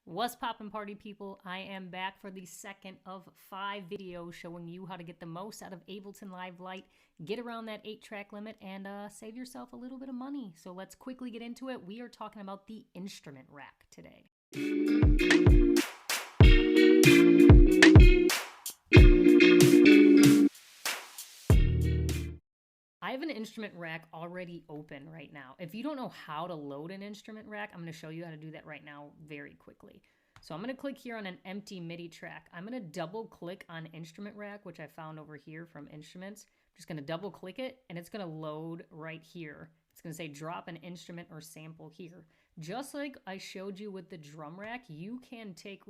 What's poppin' party people? I am back for the second of 5 videos showing you how to get the most out of Ableton Live Lite, get around that 8-track limit, and save yourself a little bit of money. So let's quickly get into it. We are talking about the instrument rack today. I have an instrument rack already open right now. If you don't know how to load an instrument rack, I'm going to show you how to do that right now very quickly. So I'm going to click here on an empty MIDI track. I'm going to double click on instrument rack, which I found over here from instruments. I'm just going to double click it and it's going to load right here. It's going to say drop an instrument or sample here. Just like I showed you with the drum rack, you can take,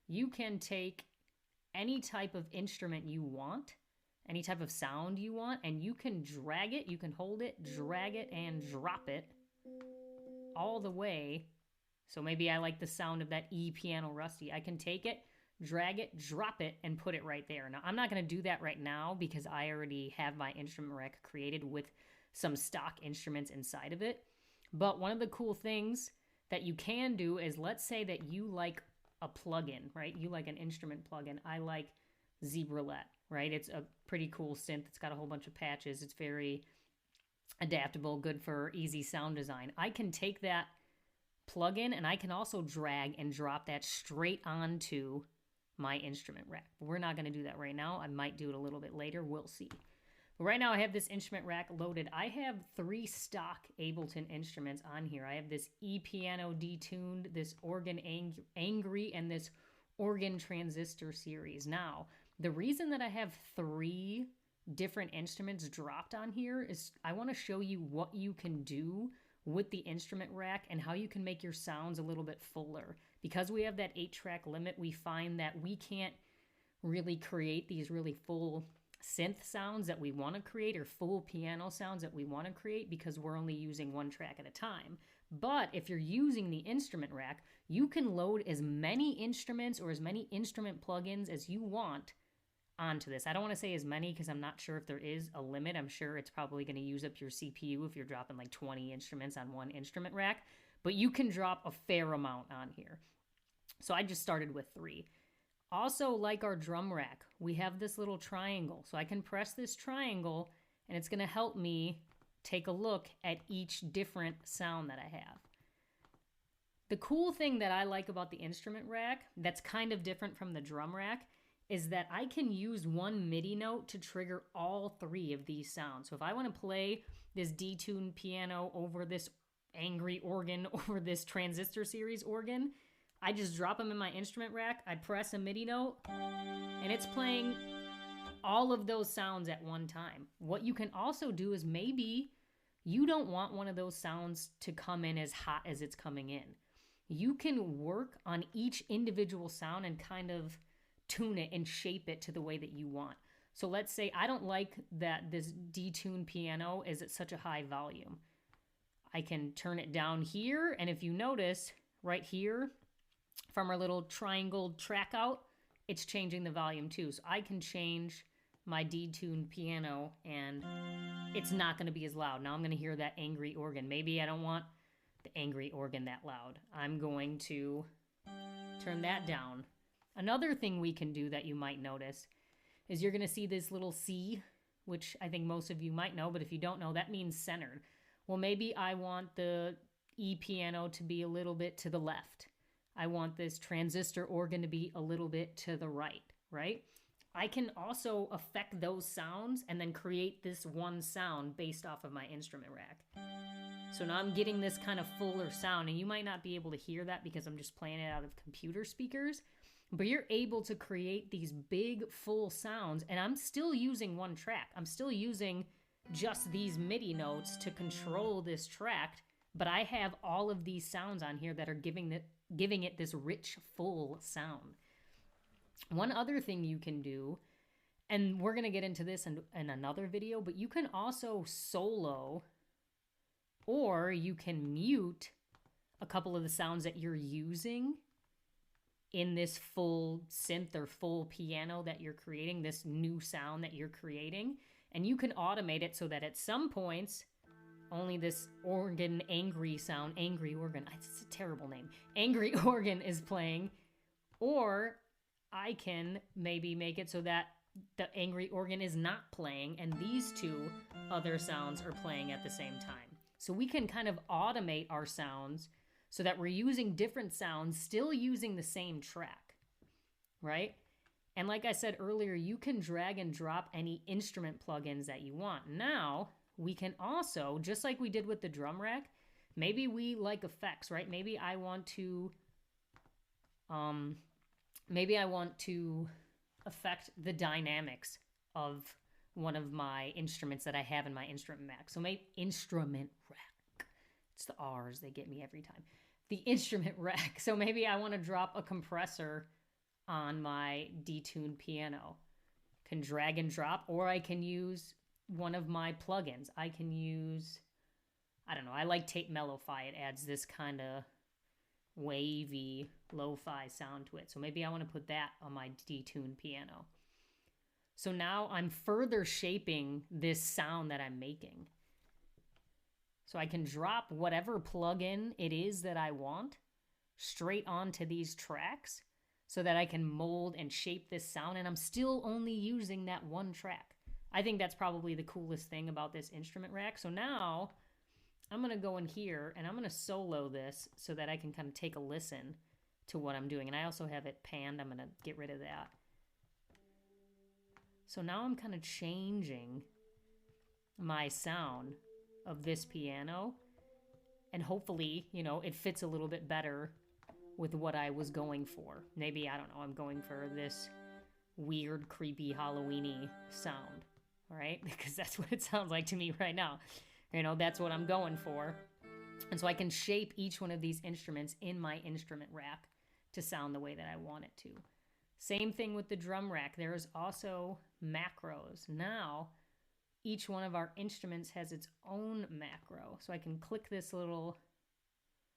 you can take any type of instrument you want, any type of sound you want, and you can drag it, you can hold it, drag it, and drop it all the way. So maybe I like the sound of that E piano rusty. I can take it, drag it, drop it, and put it right there. Now, I'm not going to do that right now because I already have my instrument rack created with some stock instruments inside of it. But one of the cool things that you can do is, let's say that you like a plugin, right? You like an instrument plugin. I like Zebralet, right? It's a pretty cool synth. It's got a whole bunch of patches. It's very adaptable, good for easy sound design. I can take that plugin and I can also drag and drop that straight onto my instrument rack. But we're not going to do that right now. I might do it a little bit later. We'll see. But right now I have this instrument rack loaded. I have 3 stock Ableton instruments on here. I have this E piano detuned, this organ angry, and this organ transistor series. Now, the reason that I have 3 different instruments dropped on here is I want to show you what you can do with the instrument rack and how you can make your sounds a little bit fuller. Because we have that 8-track limit, we find that we can't really create these really full synth sounds that we want to create or full piano sounds that we want to create because we're only using 1 track at a time. But if you're using the instrument rack, you can load as many instruments or as many instrument plugins as you want onto this. I don't want to say as many because I'm not sure if there is a limit. I'm sure it's probably going to use up your CPU if you're dropping like 20 instruments on 1 instrument rack, but you can drop a fair amount on here. So I just started with 3. Also, like our drum rack, we have this little triangle. So I can press this triangle and it's going to help me take a look at each different sound that I have. The cool thing that I like about the instrument rack that's kind of different from the drum rack is that I can use 1 MIDI note to trigger all 3 of these sounds. So if I want to play this detuned piano over this angry organ, over this transistor series organ, I just drop them in my instrument rack, I press a MIDI note, and it's playing all of those sounds at one time. What you can also do is maybe you don't want one of those sounds to come in as hot as it's coming in. You can work on each individual sound and kind of tune it and shape it to the way that you want. So let's say I don't like that this detuned piano is at such a high volume. I can turn it down here, and if you notice right here from our little triangle track out, it's changing the volume too. So I can change my detuned piano and it's not going to be as loud. Now I'm going to hear that angry organ. Maybe I don't want the angry organ that loud. I'm going to turn that down. Another thing we can do that you might notice is you're going to see this little C, which I think most of you might know, but if you don't know, that means centered. Well, maybe I want the E piano to be a little bit to the left. I want this transistor organ to be a little bit to the right? I can also affect those sounds and then create this one sound based off of my instrument rack. So now I'm getting this kind of fuller sound, and you might not be able to hear that because I'm just playing it out of computer speakers. But you're able to create these big, full sounds, and I'm still using 1 track. I'm still using just these MIDI notes to control this track, but I have all of these sounds on here that are giving it this rich, full sound. One other thing you can do, and we're going to get into this in another video, but you can also solo, or you can mute a couple of the sounds that you're using in this full synth or full piano that you're creating, this new sound that you're creating. And you can automate it so that at some points only this organ, angry sound, angry organ, it's a terrible name, angry organ is playing. Or I can maybe make it so that the angry organ is not playing and these two other sounds are playing at the same time. So we can kind of automate our sounds so that we're using different sounds, still using the same track, right? And like I said earlier, you can drag and drop any instrument plugins that you want. Now, we can also, just like we did with the drum rack, maybe we like effects, right? Maybe I want to affect the dynamics of one of my instruments that I have in my instrument rack. So maybe instrument rack. It's the R's, they get me every time. The instrument rack. So maybe I want to drop a compressor on my detuned piano. Can drag and drop, or I can use one of my plugins. I can use, I don't know, I like Tape Mellowfi. It adds this kind of wavy lo-fi sound to it. So maybe I want to put that on my detuned piano. So now I'm further shaping this sound that I'm making. So I can drop whatever plugin it is that I want straight onto these tracks so that I can mold and shape this sound, and I'm still only using that one track. I think that's probably the coolest thing about this instrument rack. So now I'm going to go in here and I'm going to solo this so that I can kind of take a listen to what I'm doing. And I also have it panned. I'm going to get rid of that. So now I'm kind of changing my sound of this piano, and hopefully, you know, it fits a little bit better with what I was going for. Maybe, I don't know, I'm going for this weird, creepy, Halloween-y sound, right? Because that's what it sounds like to me right now. You know, that's what I'm going for. And so I can shape each one of these instruments in my instrument rack to sound the way that I want it to. Same thing with the drum rack. There's also macros. Now, each one of our instruments has its own macro. So I can click this little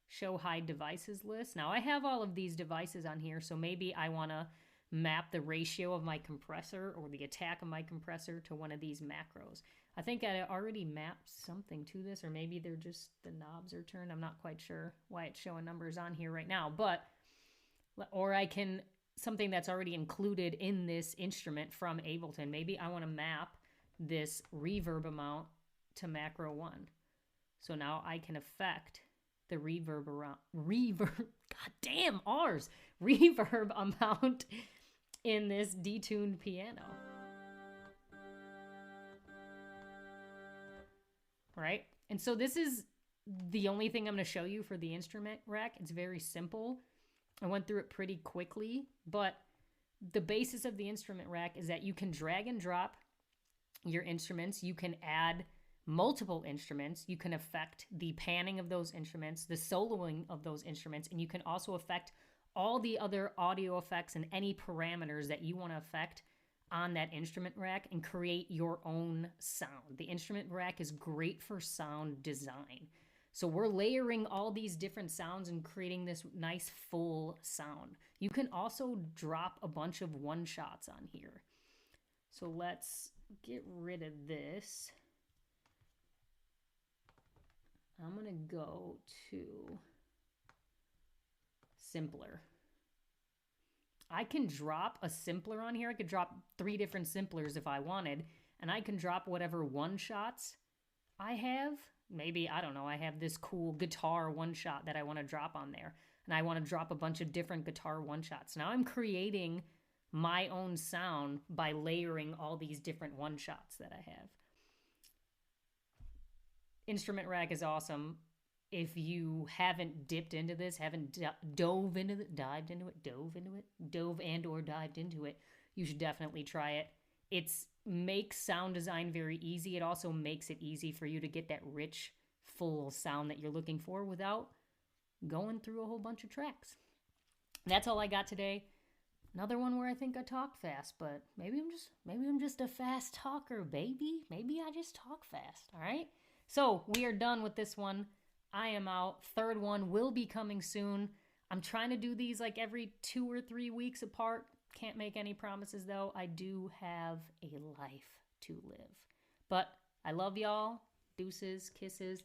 show hide devices list. Now I have all of these devices on here, so maybe I want to map the ratio of my compressor or the attack of my compressor to one of these macros. I think I already mapped something to this, or maybe they're just, the knobs are turned. I'm not quite sure why it's showing numbers on here right now, but, or I can, something that's already included in this instrument from Ableton. Maybe I want to map this reverb amount to macro 1. So now I can affect the reverb amount in this detuned piano. Right? And so this is the only thing I'm going to show you for the instrument rack. It's very simple. I went through it pretty quickly, but the basis of the instrument rack is that you can drag and drop your instruments. You can add multiple instruments. You can affect the panning of those instruments, the soloing of those instruments, and you can also affect all the other audio effects and any parameters that you want to affect on that instrument rack and create your own sound. The instrument rack is great for sound design. So we're layering all these different sounds and creating this nice full sound. You can also drop a bunch of one-shots on here. So let's get rid of this. I'm going to go to simpler. I can drop a simpler on here. I could drop 3 different simplers if I wanted, and I can drop whatever one-shots I have. Maybe, I don't know, I have this cool guitar one-shot that I want to drop on there, and I want to drop a bunch of different guitar one-shots. Now I'm creating my own sound by layering all these different one-shots that I have. Instrument rack is awesome. If you haven't dipped into this, haven't dove and or dived into it, you should definitely try it. It makes sound design very easy. It also makes it easy for you to get that rich, full sound that you're looking for without going through a whole bunch of tracks. That's all I got today. Another one where I think I talked fast, but maybe I'm just a fast talker, baby. Maybe I just talk fast, all right? So we are done with this one. I am out. Third one will be coming soon. I'm trying to do these like every 2 or 3 weeks apart. Can't make any promises though. I do have a life to live. But I love y'all. Deuces, kisses.